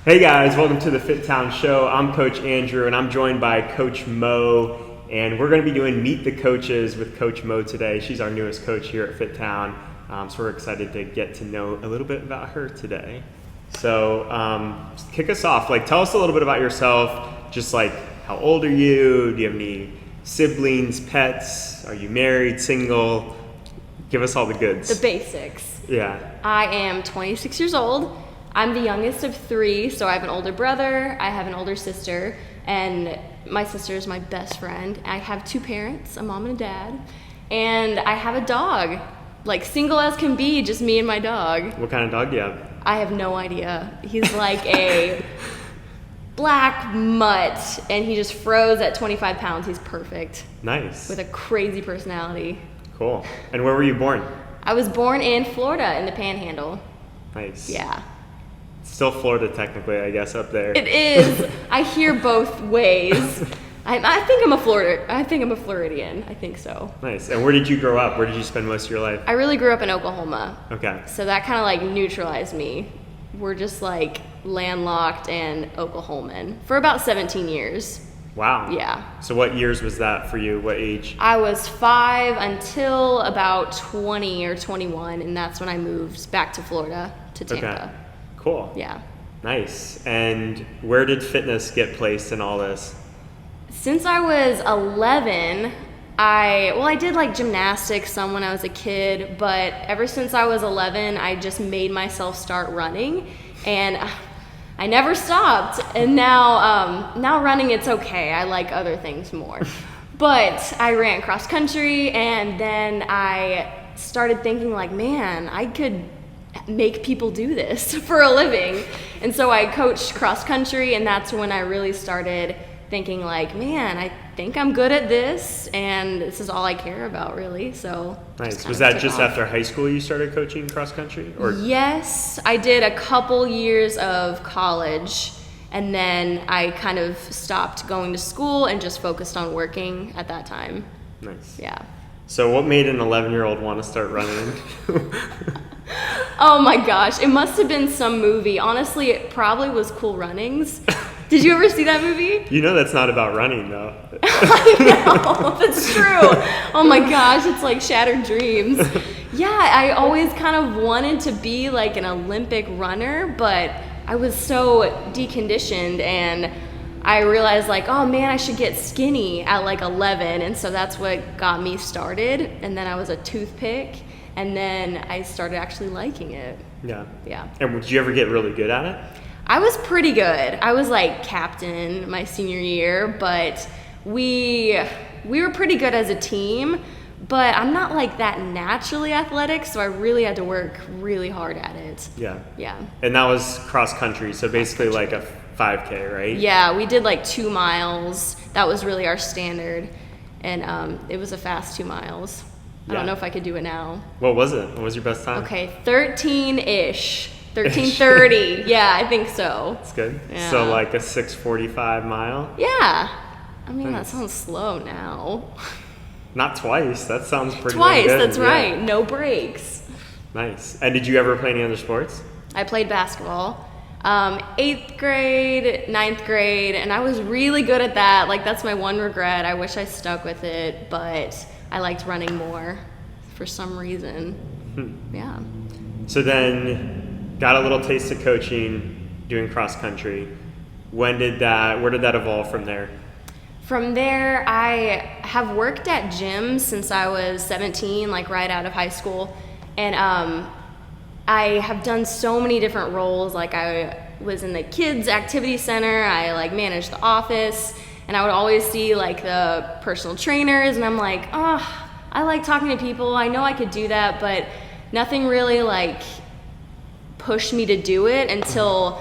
Hey guys, welcome to the FitTown Show. I'm Coach Andrew and I'm joined by Coach Mo, and we're going to be doing Meet the Coaches with Coach Mo today. She's our newest coach here at FitTown, so we're excited to get to know a little bit about her today. So kick us off, tell us a little bit about yourself, just how old are you? Do you have any siblings, pets? Are you married, single? Give us all the goods. The basics. Yeah. I am 26 years old. I'm the youngest of three, so I have an older brother, I have an older sister, and my sister is my best friend. I have two parents, a mom and a dad, and I have a dog, single as can be, just me and my dog. What kind of dog do you have? I have no idea. He's like a black mutt, and he just froze at 25 pounds. He's perfect. Nice. With a crazy personality. Cool. And where were you born? I was born in Florida, in the Panhandle. Nice. Yeah. Still Florida technically, I guess, up there. It is. I hear both ways. I think I'm a Floridian. I think so. Nice. And where did you grow up? Where did you spend most of your life? I really grew up in Oklahoma. Okay. So that kind of neutralized me. We're just landlocked and Oklahoman for about 17 years. Wow. Yeah. So what years was that for you? What age? I was 5 until about 20 or 21, and that's when I moved back to Florida, to Tampa. Okay. Cool. Yeah. Nice. And where did fitness get placed in all this? Since I was 11, I did gymnastics some when I was a kid, but ever since I was 11, I just made myself start running, and I never stopped. And now running, it's okay. I like other things more. But I ran cross country, and then I started thinking man, I could make people do this for a living. And so I coached cross country, and that's when I really started thinking man, I think I'm good at this, and this is all I care about, really. So nice. Was that just after high school you started coaching cross country? Or yes, I did a couple years of college, and then I kind of stopped going to school and just focused on working at that time. Nice. Yeah. So what made an 11-year-old want to start running? Oh my gosh, it must have been some movie. Honestly, it probably was Cool Runnings. Did you ever see that movie? You know that's not about running, though. I know, that's true. Oh my gosh, it's shattered dreams. Yeah, I always kind of wanted to be an Olympic runner, but I was so deconditioned, and I realized oh man, I should get skinny at 11, and so that's what got me started. And then I was a toothpick, and then I started actually liking it. Yeah. Yeah. And did you ever get really good at it? I was pretty good. I was captain my senior year, but we were pretty good as a team, but I'm not that naturally athletic, so I really had to work really hard at it. Yeah. Yeah. And that was cross country, so basically a 5K, right? Yeah, we did 2 miles. That was really our standard, and it was a fast 2 miles. I don't know if I could do it now. What was it? What was your best time? Okay, 13-ish. 13:30. Yeah, I think so. That's good. Yeah. So a 6:45 mile? Yeah. I mean, Nice. That sounds slow now. Not twice. That sounds pretty Twice, good. that's Yeah. right. No breaks. Nice. And did you ever play any other sports? I played basketball. 8th grade, 9th grade, and I was really good at that. That's my one regret. I wish I stuck with it, but I liked running more for some reason. Yeah. So then got a little taste of coaching, doing cross country. Where did that evolve from there? From there, I have worked at gyms since I was 17, right out of high school. And I have done so many different roles. I was in the kids activity center, I managed the office, and I would always see the personal trainers, and I'm I like talking to people. I know I could do that, but nothing really pushed me to do it until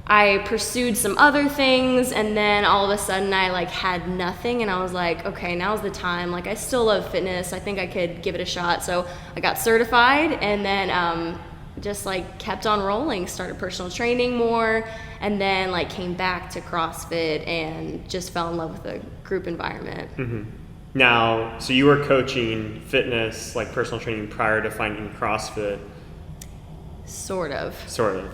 I pursued some other things, and then all of a sudden I had nothing, and I was okay, now's the time. I still love fitness. I think I could give it a shot. So I got certified, and then just kept on rolling, started personal training more, and then came back to CrossFit and just fell in love with the group environment. Mm-hmm. Now, so you were coaching fitness, personal training prior to finding CrossFit? Sort of. Sort of.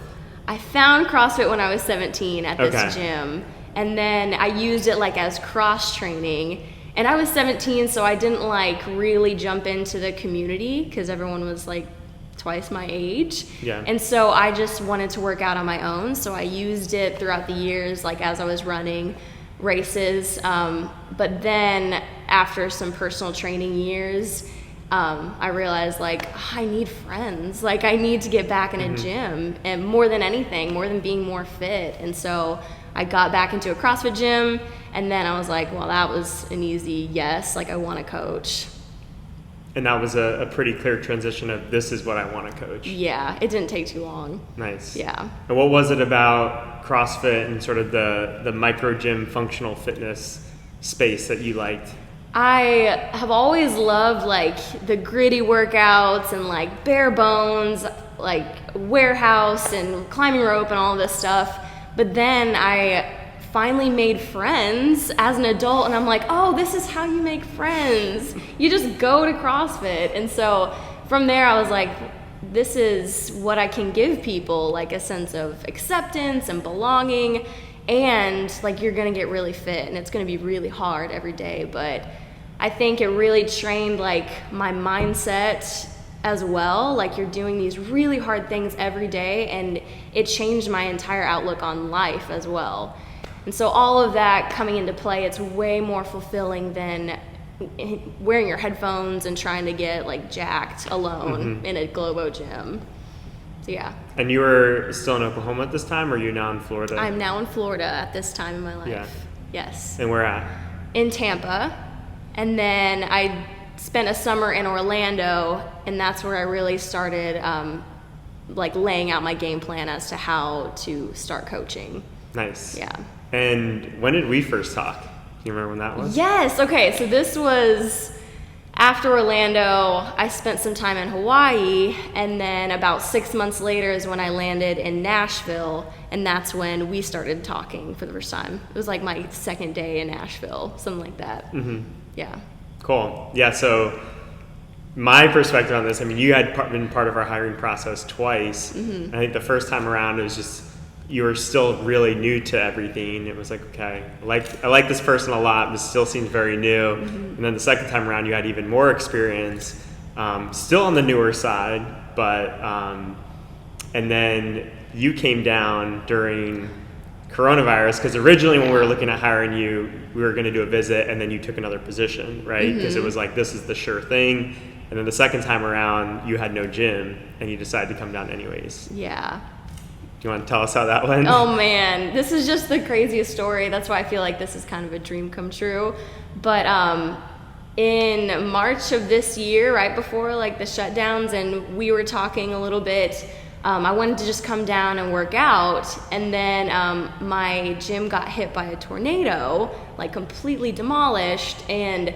I found CrossFit when I was 17 at this Okay. gym, and then I used it like as cross training. And I was 17, so I didn't like really jump into the community because everyone was like twice my age. Yeah. And so I just wanted to work out on my own. So I used it throughout the years, like as I was running races. But then after some personal training years, I realized like I need friends. Like I need to get back in a gym, and more than anything, more than being more fit. And so I got back into a CrossFit gym, and then I was like, well, that was an easy yes. Like I want to coach. And that was a pretty clear transition of this is what I want to coach. Yeah, it didn't take too long. Nice. Yeah. And what was it about CrossFit and sort of the micro gym functional fitness space that you liked? I have always loved like the gritty workouts and like bare bones, like warehouse and climbing rope and all this stuff. But then I finally made friends as an adult, and I'm like, oh, this is how you make friends. You just go to CrossFit. And so from there I was like, this is what I can give people, like a sense of acceptance and belonging. And like you're gonna get really fit, and it's gonna be really hard every day, but I think it really trained like my mindset as well. Like you're doing these really hard things every day, and it changed my entire outlook on life as well. And so all of that coming into play, it's way more fulfilling than wearing your headphones and trying to get like jacked alone in a Globo gym. So yeah. And you were still in Oklahoma at this time, or are you now in Florida? I'm now in Florida at this time in my life. Yeah. Yes. And where at? In Tampa. And then I spent a summer in Orlando, and that's where I really started like laying out my game plan as to how to start coaching. Nice. Yeah. And when did we first talk? Do you remember when that was? Yes. Okay. So this was after Orlando. I spent some time in Hawaii, and then about 6 months later is when I landed in Nashville, and that's when we started talking for the first time. It was like my second day in Nashville, something like that. Yeah. Cool. Yeah, so my perspective on this, I mean, you had been part of our hiring process twice. I think the first time around, it was just, you were still really new to everything. It was like, okay, I like this person a lot. This still seems very new. And then the second time around, you had even more experience, still on the newer side, but, and then you came down during coronavirus, because originally when we were looking at hiring you, we were going to do a visit, and then you took another position, right? Because it was like, this is the sure thing. And then the second time around, you had no gym, and you decided to come down anyways. Yeah. Do you want to tell us how that went? Oh man, this is just the craziest story. That's why I feel like this is kind of a dream come true. But in March of this year, right before like the shutdowns, and we were talking a little bit, I wanted to just come down and work out, and then my gym got hit by a tornado, like completely demolished, and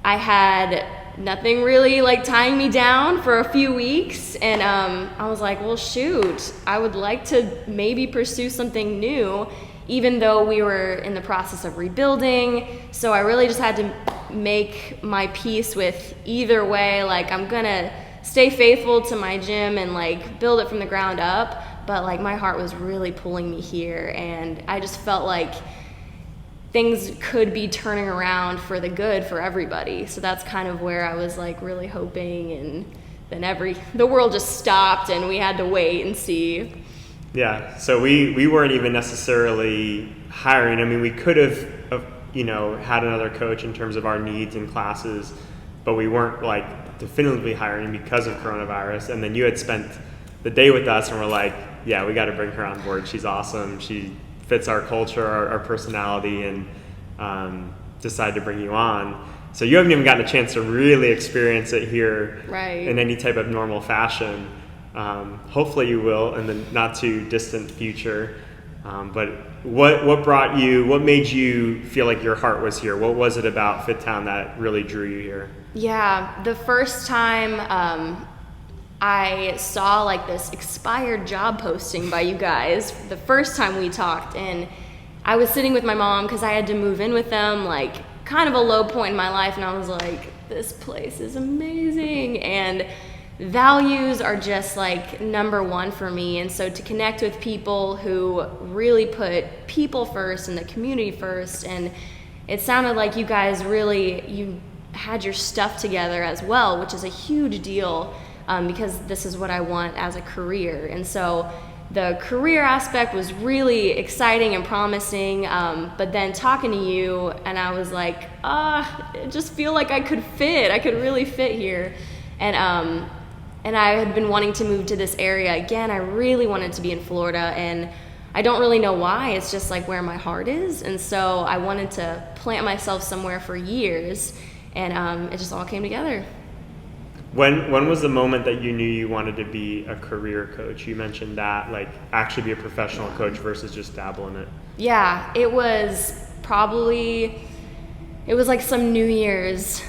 I had nothing really like tying me down for a few weeks, and I was like, well shoot, I would like to maybe pursue something new, even though we were in the process of rebuilding. So I really just had to make my peace with either way, like I'm gonna stay faithful to my gym and like build it from the ground up, but like my heart was really pulling me here, and I just felt like things could be turning around for the good for everybody. So that's kind of where I was like really hoping, and then the world just stopped and we had to wait and see. Yeah, so we weren't even necessarily hiring. I mean, we could have had another coach in terms of our needs and classes, but we weren't like definitively hiring because of coronavirus. And then you had spent the day with us, and we're like, yeah, we got to bring her on board. She's awesome. She fits our culture, our personality, and decided to bring you on. So you haven't even gotten a chance to really experience it here in any type of normal fashion. Hopefully you will in the not too distant future. But what made you feel like your heart was here? What was it about FitTown that really drew you here? Yeah, the first time I saw like this expired job posting by you guys, the first time we talked, and I was sitting with my mom because I had to move in with them, like kind of a low point in my life, and I was like, this place is amazing. And values are just like number one for me. And so to connect with people who really put people first and the community first, and it sounded like you guys really, you had your stuff together as well, which is a huge deal, because this is what I want as a career. And so the career aspect was really exciting and promising, but then talking to you, and I was like, I just feel like I could really fit here. And I had been wanting to move to this area again. I really wanted to be in Florida, and I don't really know why. It's just like where my heart is. And so I wanted to plant myself somewhere for years, and it just all came together. When was the moment that you knew you wanted to be a career coach? You mentioned that, like, actually be a professional coach versus just dabble in it. Yeah, it was like some New Year's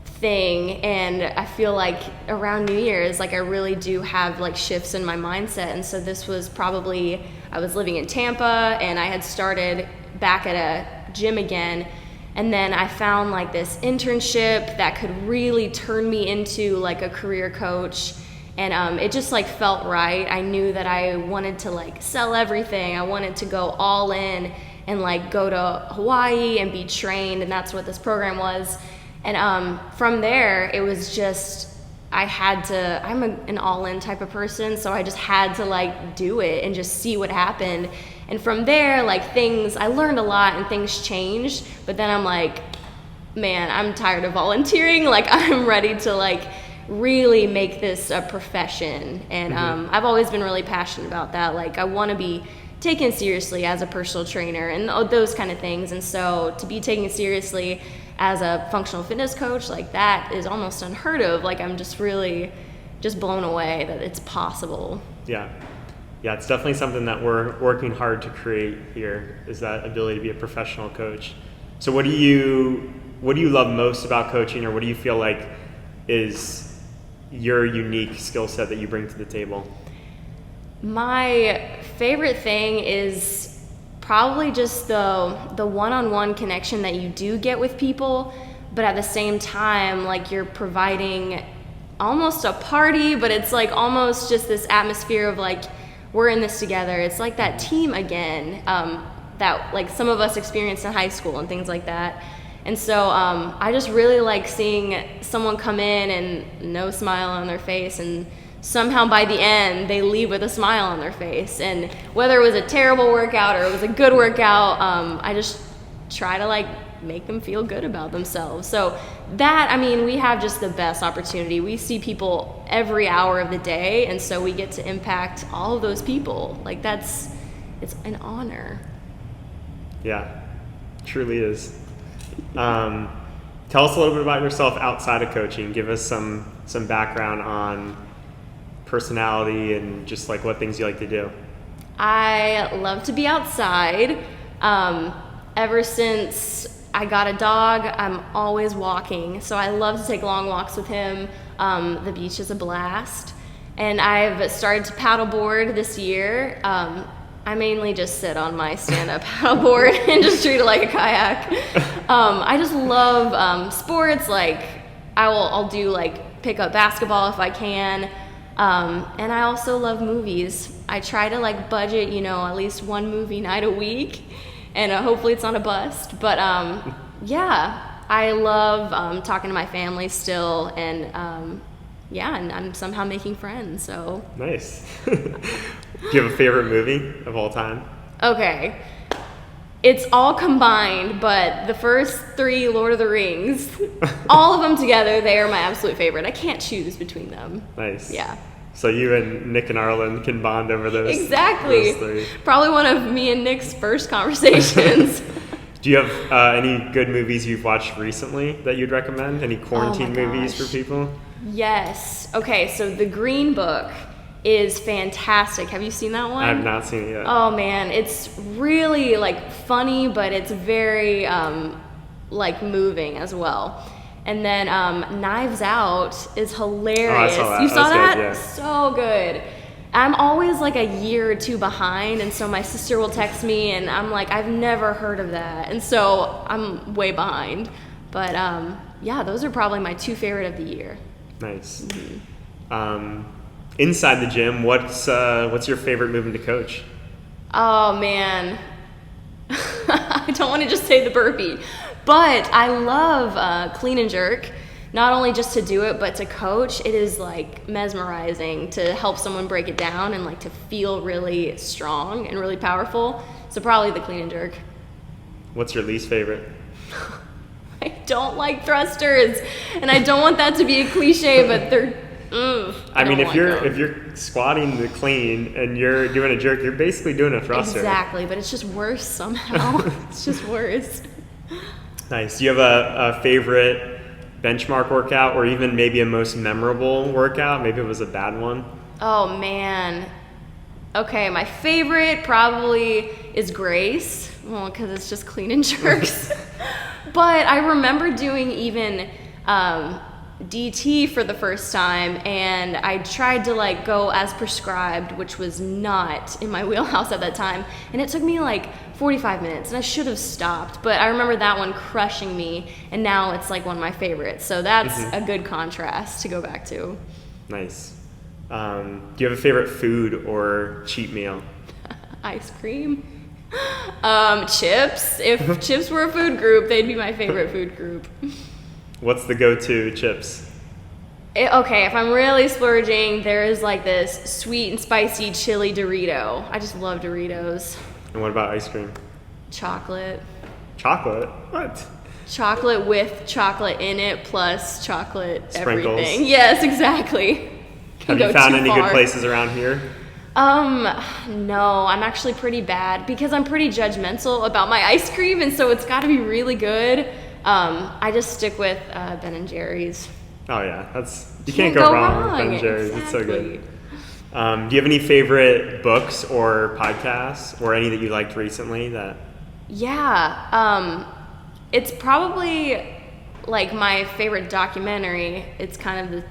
thing, and I feel like around New Year's, like, I really do have like shifts in my mindset. And so this was probably, I was living in Tampa, and I had started back at a gym again, and then I found like this internship that could really turn me into like a career coach, and it just like felt right. I knew that I wanted to like sell everything. I wanted to go all in and like go to Hawaii and be trained, and that's what this program was. And from there, it was just, I'm an all-in type of person, so I just had to like do it and just see what happened. And from there, like, I learned a lot and things changed, but then I'm like, man, I'm tired of volunteering. Like, I'm ready to like really make this a profession. And I've always been really passionate about that. Like, I want to be taken seriously as a personal trainer and those kind of things. And so to be taken seriously as a functional fitness coach, like, that is almost unheard of. Like, I'm just really just blown away that it's possible. Yeah, it's definitely something that we're working hard to create here, is that ability to be a professional coach. So what do you love most about coaching, or what do you feel like is your unique skill set that you bring to the table? My favorite thing is probably just the one-on-one connection that you do get with people, but at the same time, like, you're providing almost a party, but it's like almost just this atmosphere of like, we're in this together. It's like that team again, that like some of us experienced in high school and things like that. And so I just really like seeing someone come in and no smile on their face, and somehow by the end they leave with a smile on their face. And whether it was a terrible workout or it was a good workout, I just try to like make them feel good about themselves. So that, I mean, we have just the best opportunity. We see people every hour of the day, and so we get to impact all of those people. Like, it's an honor. Yeah, truly is. Tell us a little bit about yourself outside of coaching. Give us some background on personality and just like what things you like to do. I love to be outside. Ever since I got a dog, I'm always walking. So I love to take long walks with him. The beach is a blast. And I've started to paddleboard this year. I mainly just sit on my stand-up paddleboard and just treat it like a kayak. I just love sports. Like, I'll do like pick up basketball if I can. And I also love movies. I try to like budget, at least one movie night a week, and hopefully it's not a bust. But yeah, I love talking to my family still, and and I'm somehow making friends. So nice. Do you have a favorite movie of all time? Okay. It's all combined, but the first 3 Lord of the Rings, all of them together, they are my absolute favorite. I can't choose between them. Nice. Yeah. So you and Nick and Arlen can bond over those. Exactly. Those 3. Probably one of me and Nick's first conversations. Do you have any good movies you've watched recently that you'd recommend? Any quarantine movies for people? Yes. Okay, so The Green Book is fantastic. Have you seen that one? I have not seen it yet. Oh man, it's really like funny, but it's very like moving as well. And then Knives Out is hilarious. Oh, I saw that. You saw that? Good, yeah. So good. I'm always like a year or 2 behind, and so my sister will text me and I'm like, I've never heard of that. And so I'm way behind. But yeah, those are probably my 2 favorite of the year. Nice. Mm-hmm. Inside the gym, what's your favorite movement to coach? Oh man, I don't want to just say the burpee, but I love clean and jerk. Not only just to do it, but to coach. It is like mesmerizing to help someone break it down and like to feel really strong and really powerful. So probably the clean and jerk. What's your least favorite? I don't like thrusters, and I don't want that to be a cliche, but they're. I mean, if you're squatting the clean and you're doing a jerk, you're basically doing a thruster. Exactly, but it's just worse somehow. It's just worse. Nice. Do you have a favorite benchmark workout, or even maybe a most memorable workout? Maybe it was a bad one. Oh man. Okay, my favorite probably is Grace. Well, because it's just clean and jerks. But I remember doing even DT for the first time, and I tried to like go as prescribed, which was not in my wheelhouse at that time, and it took me like 45 minutes, and I should have stopped, but I remember that one crushing me, and now it's like one of my favorites, so that's a good contrast to go back to. Nice. Do you have a favorite food or cheat meal? Ice cream. Chips. If chips were a food group, they'd be my favorite food group. What's the go-to chips? Okay, if I'm really splurging, there is like this sweet and spicy chili Dorito. I just love Doritos. And what about ice cream? Chocolate. Chocolate? What? Chocolate with chocolate in it plus chocolate Sprinkles. everything. Yes, exactly. Have you found any good places around here? No, I'm actually pretty bad because I'm pretty judgmental about my ice cream, and so it's got to be really good. I just stick with Ben and Jerry's. Oh yeah, you can't go wrong with Ben and Jerry's. Exactly. It's so good. Do you have any favorite books or podcasts, or any that you liked recently that? Yeah, it's probably like my favorite documentary. It's kind of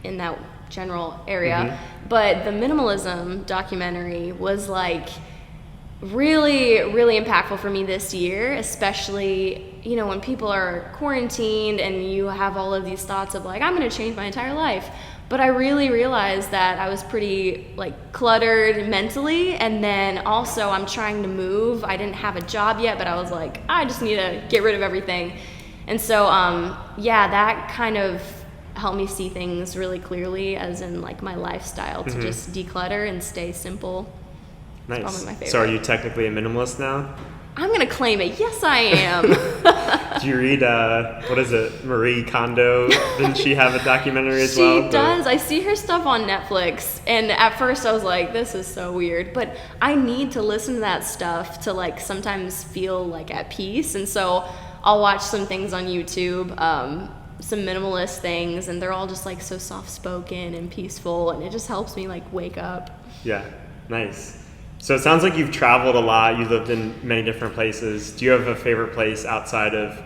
in that general area, but the minimalism documentary was like really, really impactful for me this year, especially, you know, when people are quarantined and you have all of these thoughts of like, I'm going to change my entire life. But I really realized that I was pretty like cluttered mentally, and then also I'm trying to move. I didn't have a job yet, but I was like, I just need to get rid of everything. And so, yeah, that kind of helped me see things really clearly, as in like my lifestyle to just declutter and stay simple. Nice. It's probably my favorite. So are you technically a minimalist now? I'm going to claim it. Yes, I am. Do you read, what is it, Marie Kondo? Didn't she have a documentary as well? She does. I see her stuff on Netflix, and at first I was like, this is so weird, but I need to listen to that stuff to like sometimes feel like at peace, and so I'll watch some things on YouTube, some minimalist things, and they're all just like so soft-spoken and peaceful, and it just helps me like wake up. Yeah, nice. So it sounds like you've traveled a lot. You lived in many different places. Do you have a favorite place outside of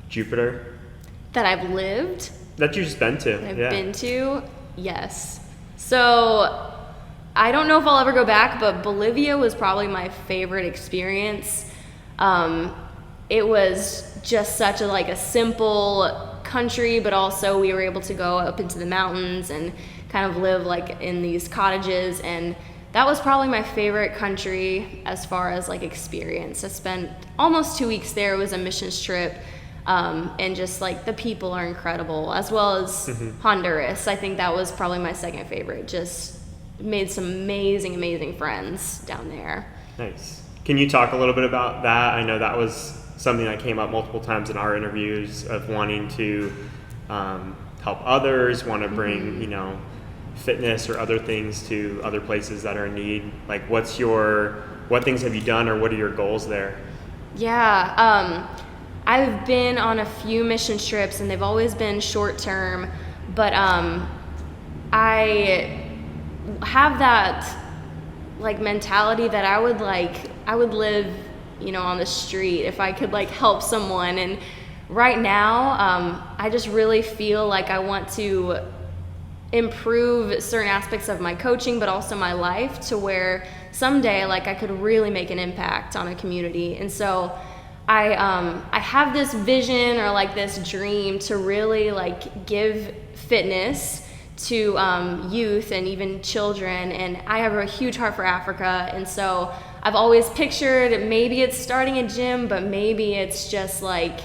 Jupiter? That I've lived? That you've just been to. That I've been to? Yes. So I don't know if I'll ever go back, but Bolivia was probably my favorite experience. It was just such a simple country, but also we were able to go up into the mountains and kind of live like in these cottages, and that was probably my favorite country as far as like experience. I spent almost 2 weeks there. It was a missions trip, and just like the people are incredible, as well as Honduras. I think that was probably my second favorite. Just made some amazing friends down there. Nice. Can you talk a little bit about that? I know that was something that came up multiple times in our interviews, of wanting to help others, want to bring, fitness or other things to other places that are in need. Like, what things have you done, or what are your goals there? Yeah, I've been on a few mission trips, and they've always been short term, but I have that like mentality that I would live, on the street if I could like help someone. And right now, I just really feel like I want to improve certain aspects of my coaching, but also my life, to where someday like I could really make an impact on a community. And so I have this vision, or like this dream, to really like give fitness to youth and even children, and I have a huge heart for Africa, and so I've always pictured maybe it's starting a gym, but maybe it's just like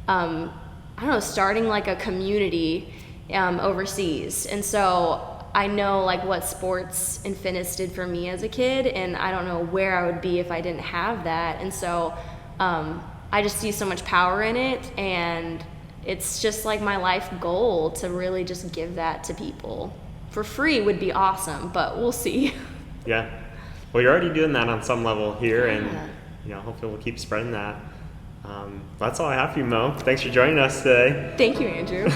I don't know, starting like a community overseas. And so I know like what sports and fitness did for me as a kid, and I don't know where I would be if I didn't have that. And so I just see so much power in it, and it's just like my life goal to really just give that to people. For free would be awesome, but we'll see. Yeah. Well, you're already doing that on some level here, and hopefully we'll keep spreading that. That's all I have for you, Mo. Thanks for joining us today. Thank you, Andrew.